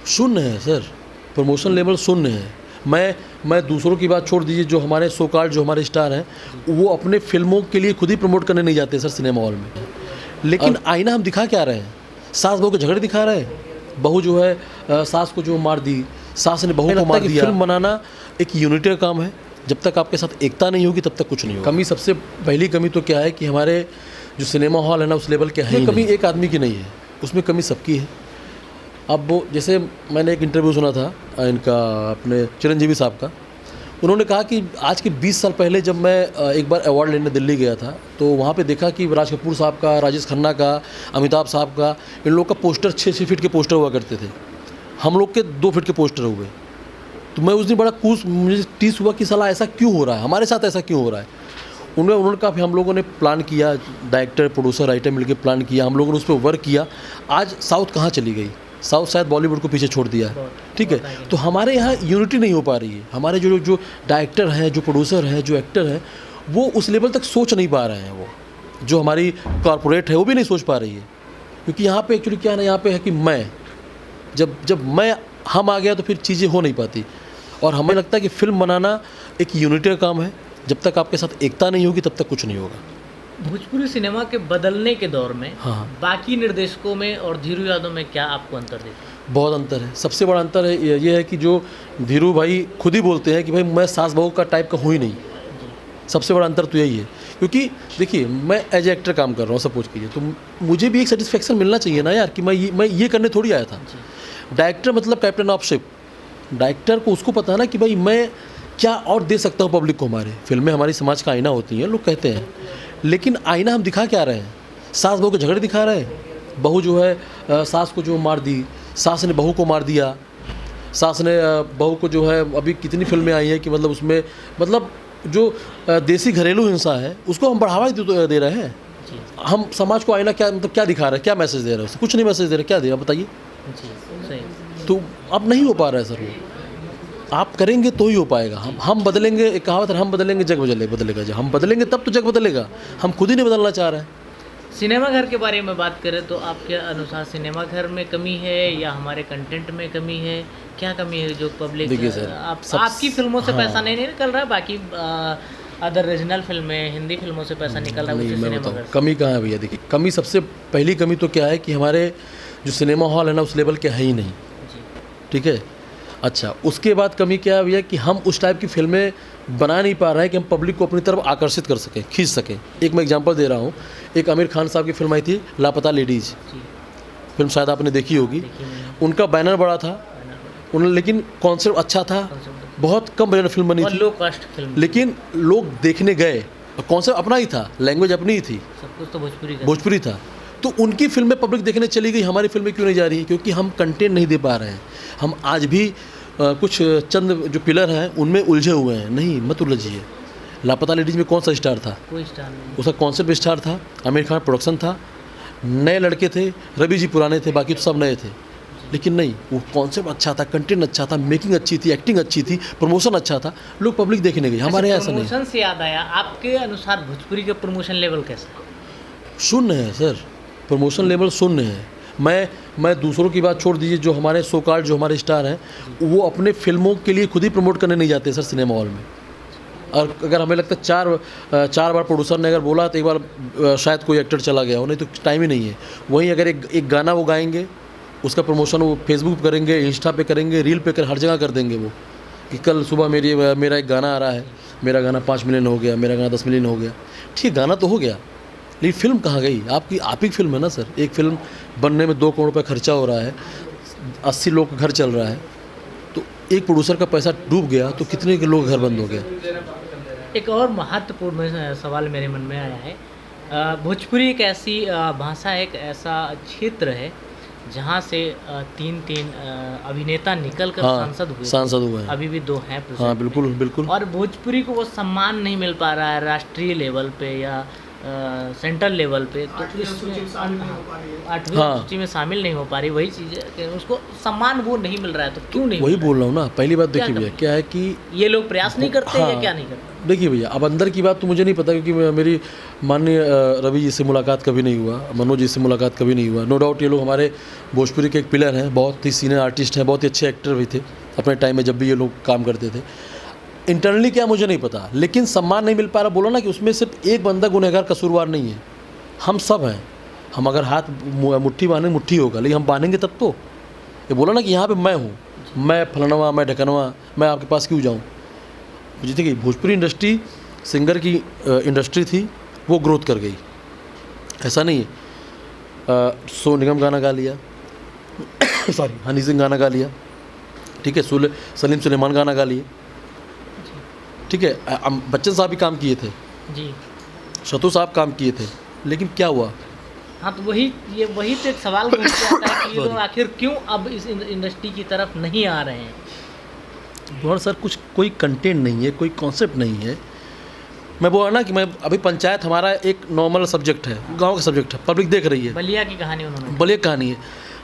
शून्य है sir, promotion level शून्य है। मैं दूसरों की बात छोड़ दीजिए, जो हमारे सो कॉल्ड जो हमारे स्टार हैं, वो अपने फ़िल्मों के लिए खुद ही प्रमोट करने नहीं जाते सर सिनेमा हॉल में। लेकिन आईना हम दिखा क्या रहे हैं? सास बहू के झगड़े दिखा रहे हैं। बहू जो है सास को जो मार दी, सास ने बहू को मार दिया। फिल्म बनाना एक यूनिटी का काम है। जब तक आपके साथ एकता नहीं होगी तब तक कुछ नहीं होगा। कमी, सबसे पहली कमी तो क्या है कि हमारे जो सिनेमा हॉल है ना, उस लेवल के है। कमी एक आदमी की नहीं है, उसमें कमी सबकी है। अब वो जैसे मैंने एक इंटरव्यू सुना था इनका, अपने चिरंजीवी साहब का। उन्होंने कहा कि आज के 20 साल पहले जब मैं एक बार अवार्ड लेने दिल्ली गया था, तो वहाँ पे देखा कि राज कपूर साहब का, राजेश खन्ना का, अमिताभ साहब का, इन लोग का पोस्टर 6-6 फीट के पोस्टर हुआ करते थे। हम लोग के 2 फीट के पोस्टर हुए। तो मैं उस दिन बड़ा मुझे टीस हुआ कि साला ऐसा क्यों हो रहा है, हमारे साथ ऐसा क्यों हो रहा है। उन्होंने कहा फिर हम लोगों ने प्लान किया, डायरेक्टर, प्रोड्यूसर, राइटर मिलकर प्लान किया, हम लोगों ने उस पर वर्क किया। आज साउथ कहाँ चली गई? साउथ शायद बॉलीवुड को पीछे छोड़ दिया है, ठीक है। तो हमारे यहाँ यूनिटी नहीं हो पा रही है। हमारे जो डायरेक्टर हैं, जो प्रोड्यूसर हैं, जो एक्टर हैं, वो उस लेवल तक सोच नहीं पा रहे हैं। वो जो हमारी कॉरपोरेट है वो भी नहीं सोच पा रही है। क्योंकि यहाँ पे एक्चुअली क्या है ना, यहाँ पे है कि जब हम आ गया तो फिर चीज़ें हो नहीं पाती। और हमें लगता है कि फिल्म बनाना एक यूनिटी का काम है। जब तक आपके साथ एकता नहीं होगी तब तक कुछ नहीं होगा। भोजपुरी सिनेमा के बदलने के दौर में हाँ, बाकी निर्देशकों में और धीरू यादव में क्या आपको अंतर दिखता है? बहुत अंतर है। सबसे बड़ा अंतर है ये है कि जो धीरू भाई खुद ही बोलते हैं कि भाई मैं सास बहू का टाइप का हूँ ही नहीं। सबसे बड़ा अंतर तो यही है। क्योंकि देखिए, मैं एज ए एक्टर काम कर रहा हूँ, सपोज कीजिए, तो मुझे भी एक सेटिस्फेक्शन मिलना चाहिए ना यार, कि मैं ये करने थोड़ी आया था। डायरेक्टर मतलब कैप्टन ऑफ शिप। डायरेक्टर को उसको पता है ना कि भाई मैं क्या और दे सकता हूँ पब्लिक को। हमारे फिल्में हमारी समाज का आईना होती हैं, लोग कहते हैं। लेकिन आईना हम दिखा क्या रहे हैं? सास बहू के झगड़े दिखा रहे हैं। बहू जो है सास को जो मार दी, सास ने बहू को मार दिया, सास ने बहू को जो है, अभी कितनी फिल्में आई हैं कि मतलब उसमें मतलब जो देसी घरेलू हिंसा है उसको हम बढ़ावा दे रहे हैं। हम समाज को आईना क्या मतलब क्या दिखा रहे हैं, क्या मैसेज दे रहे हैं? कुछ नहीं मैसेज दे रहे, क्या दे रहे हैं बताइए। तो अब नहीं हो पा रहा है सर वो। आप करेंगे तो ही हो पाएगा। हम बदलेंगे, एक कहावत है, हम बदलेंगे जग बदलेगा। जब हम बदलेंगे तब तो जग बदलेगा। हम खुद ही नहीं बदलना चाह रहे हैं। सिनेमाघर के बारे में बात करें तो आपके अनुसार सिनेमाघर में कमी है या हमारे कंटेंट में कमी है? क्या कमी है जो पब्लिक? देखिए सर, आपकी फिल्मों से पैसा नहीं निकल रहा है, बाकी अदर रीजनल फिल्में, हिंदी फिल्मों से पैसा निकल रहा है। नहीं, मैं बताऊँ कमी कहाँ है भैया। देखिए, कमी सबसे पहली कमी तो क्या है कि हमारे जो सिनेमा हॉल है ना, उस लेवल के है ही नहीं, ठीक है। अच्छा, उसके बाद कमी क्या है भैया कि हम उस टाइप की फिल्में बना नहीं पा रहे हैं कि हम पब्लिक को अपनी तरफ आकर्षित कर सकें, खींच सकें। एक मैं एग्जांपल दे रहा हूँ, एक आमिर खान साहब की फिल्म आई थी लापता लेडीज़। फिल्म शायद आपने देखी होगी। उनका बैनर बड़ा था, उन्होंने, लेकिन कॉन्सेप्ट अच्छा था। बहुत कम बजट फिल्म बनी थी, लो कास्ट फिल्म, लेकिन लोग देखने गए। और कॉन्सेप्ट अपना ही था, लैंग्वेज अपनी ही थी, सब कुछ तो भोजपुरी था। तो उनकी फिल्में पब्लिक देखने चली गई, हमारी फिल्में क्यों नहीं जा रही? क्योंकि हम कंटेंट नहीं दे पा रहे हैं। हम आज भी कुछ चंद जो पिलर हैं उनमें उलझे हुए हैं। नहीं, मत उलझिए। लापता लेडीज़ में कौन सा स्टार था? कोई स्टार नहीं। उसका कॉन्सेप्ट स्टार था, आमिर खान प्रोडक्शन था, नए लड़के थे, रवि जी पुराने थे, बाकी तो सब नए थे। लेकिन नहीं, वो कॉन्सेप्ट अच्छा था, कंटेंट अच्छा था, मेकिंग अच्छी थी, एक्टिंग अच्छी थी, प्रमोशन अच्छा था, लोग पब्लिक देखने गए। हमारे यहाँ ऐसा नहीं। प्रमोशन से याद आया, आपके अनुसार भोजपुरी का प्रमोशन लेवल कैसा है? शून्य है सर, प्रमोशन लेवल शून्य है। मैं दूसरों की बात छोड़ दीजिए, जो हमारे सो कॉल्ड जो हमारे स्टार हैं, वो अपने फिल्मों के लिए खुद ही प्रमोट करने नहीं जाते सर सिनेमा हॉल में। और अगर हमें लगता है चार बार प्रोड्यूसर ने अगर बोला तो एक बार शायद कोई एक्टर चला गया हो, नहीं तो टाइम ही नहीं है। वहीं अगर एक गाना वो गाएंगे, उसका प्रमोशन वो फेसबुक पे करेंगे, इंस्टा पे करेंगे, रील पे हर जगह कर देंगे वो, कि कल सुबह मेरा एक गाना आ रहा है, मेरा गाना 5 मिलियन हो गया, मेरा गाना 10 मिलियन हो गया। ठीक, गाना तो हो गया, लेकिन फिल्म कहाँ गई? आप ही फिल्म है ना सर। एक फिल्म बनने में 2 करोड़ रुपये खर्चा हो रहा है, 80 लोग का घर चल रहा है, तो एक प्रोड्यूसर का पैसा डूब गया तो कितने के लोग घर बंद हो गए? एक और महत्वपूर्ण सवाल मेरे मन में आया है। भोजपुरी एक ऐसी भाषा, एक ऐसा क्षेत्र है जहाँ से 3 अभिनेता निकल कर सांसद हुए हैं। अभी भी 2 हैं। हाँ, बिल्कुल। और भोजपुरी को वो सम्मान नहीं मिल पा रहा है राष्ट्रीय लेवल पे या सेंट्रल लेवल पे, तो इसमें 8वीं हाँ। सूची में शामिल नहीं हो पा रही। वही चीज़ है कि उसको सम्मान वो नहीं मिल रहा है, तो क्यों नहीं वही मिल रहा बोल रहा हूँ ना। पहली बात देखिए क्या भैया, क्या है कि है? ये लोग प्रयास नहीं करते हाँ। या क्या नहीं करते? देखिए भैया, अब अंदर की बात तो मुझे नहीं पता, क्योंकि मेरी माननीय रवि जी से मुलाकात कभी नहीं हुआ, मनोज जी से मुलाकात कभी नहीं हुआ। नो डाउट ये लोग हमारे भोजपुरी के एक पिलर हैं, बहुत ही सीनियर आर्टिस्ट हैं, बहुत ही अच्छे एक्टर भी थे अपने टाइम में जब भी ये लोग काम करते थे। इंटरनली क्या मुझे नहीं पता, लेकिन सम्मान नहीं मिल पा रहा। बोला ना कि उसमें सिर्फ एक बंदा गुनहगार कसूरवार नहीं है, हम सब हैं। हम अगर हाथ मुट्ठी बांधेंगे मुट्ठी होगा, लेकिन हम बांधेंगे तब तो। ये बोला ना कि यहाँ पे मैं हूँ, मैं फलनवा, मैं ढकनवा, मैं आपके पास क्यों जाऊँ। मुझे देखिए, भोजपुरी इंडस्ट्री सिंगर की इंडस्ट्री थी, वो ग्रोथ कर गई, ऐसा नहीं है। सोनू निगम गाना गा लिया सॉरी हनी सिंह गाना गा लिया, ठीक है, सलीम सुलेमान गाना गा लिए, ठीक है, बच्चन साहब भी काम किए थे, जी शतु साहब काम किए थे, लेकिन क्या हुआ। हाँ, तो वही तो एक सवाल उठ जाता है कि ये लोग आखिर क्यों अब इस इंडस्ट्री की तरफ नहीं आ रहे हैं। और सर कुछ कोई कंटेंट नहीं है, कोई कॉन्सेप्ट नहीं है। मैं बोला ना कि मैं अभी पंचायत हमारा एक नॉर्मल सब्जेक्ट है, गांव का सब्जेक्ट है, पब्लिक देख रही है, बलिया की कहानी उन्होंने बड़े कहानी है।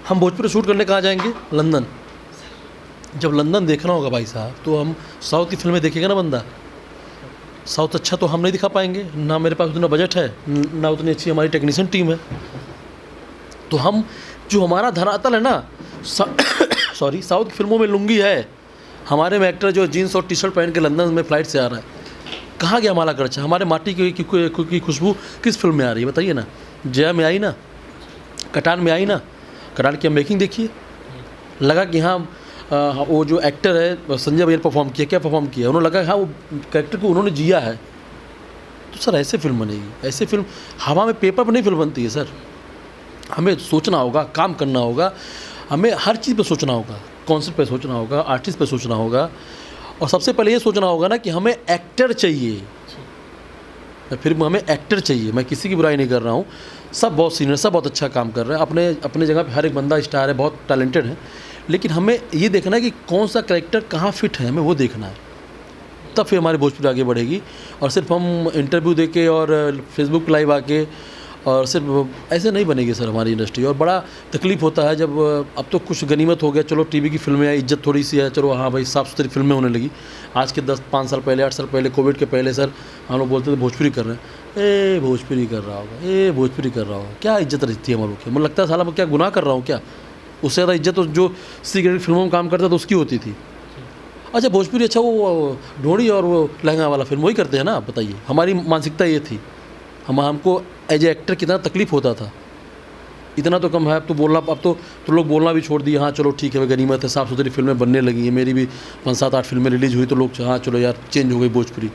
हम भोजपुरी शूट करने कहाँ जाएंगे? लंदन। जब लंदन देखना होगा भाई साहब, तो हम साउथ की फिल्में देखेगा ना बंदा। साउथ अच्छा तो हम नहीं दिखा पाएंगे, ना मेरे पास उतना बजट है, ना उतनी अच्छी हमारी टेक्नीशियन टीम है। तो हम जो हमारा धरातल है ना, सॉरी, साउथ की फिल्मों में लुंगी है, हमारे में एक्टर जो जीन्स और टी शर्ट पहन के लंदन में फ़्लाइट से आ रहा है, कहाँ गया हमारा खर्चा? हमारे माटी की खुशबू किस फिल्म में आ रही है बताइए ना। जया में आई ना, कटान में आई ना, कटान की मेकिंग देखिए, लगा कि हाँ वो जो एक्टर है संजय भैया परफॉर्म किया, क्या परफॉर्म किया, उन्होंने लगा हाँ वो कैरेक्टर को उन्होंने जिया है। तो सर ऐसे फिल्म बनेगी, ऐसे फिल्म हवा में पेपर पर नहीं फिल्म बनती है सर। हमें सोचना होगा, काम करना होगा, हमें हर चीज़ पे सोचना होगा, कॉन्सेप्ट पे सोचना होगा, आर्टिस्ट पे सोचना होगा, और सबसे पहले ये सोचना होगा ना कि हमें एक्टर चाहिए। फिर हमें एक्टर चाहिए, मैं किसी की बुराई नहीं कर रहा हूँ, सब बहुत सीनियर, सब बहुत अच्छा काम कर रहे हैं अपने अपने जगह पे, हर एक बंदा स्टार है, बहुत टैलेंटेड है, लेकिन हमें ये देखना है कि कौन सा कैरेक्टर कहाँ फिट है, हमें वो देखना है, तब फिर हमारी भोजपुरी आगे बढ़ेगी। और सिर्फ हम इंटरव्यू दे के और फेसबुक लाइव आके और सिर्फ ऐसे नहीं बनेगी सर हमारी इंडस्ट्री। और बड़ा तकलीफ़ होता है जब अब तो कुछ गनीमत हो गया, चलो टीवी की फिल्में आई, इज्जत थोड़ी सी है, चलो हाँ भाई साफ़ सुथरी फिल्में होने लगी। आज के 10-5 साल पहले, 8 साल पहले, कोविड के पहले सर हम लोग बोलते थे भोजपुरी कर रहे हैं, ए भोजपुरी कर रहा होगा, ए भोजपुरी कर रहा होगा, क्या इज्जत रहती है हम लोग की। मुझे लगता है साला मैं क्या गुनाह कर रहा हूँ क्या? उससे ज़्यादा इज्जत तो जो सिगरेट फिल्मों में काम करता था उसकी होती थी। अच्छा भोजपुरी, अच्छा वो ढोड़ी और वो लहंगा वाला फिल्म वही करते हैं ना, बताइए। हमारी मानसिकता ये थी, हमको एज ए एक्टर कितना तकलीफ़ होता था। इतना तो कम है, अब तो बोलना, अब तो लोग बोलना भी छोड़ दिए, हाँ चलो ठीक है गनीमत है, साफ़ सुथरी फिल्में बनने लगी हैं। मेरी भी 5-7-8 फिल्में रिलीज़ हुई तो लोग हाँ चलो यार चेंज हो गई भोजपुरी।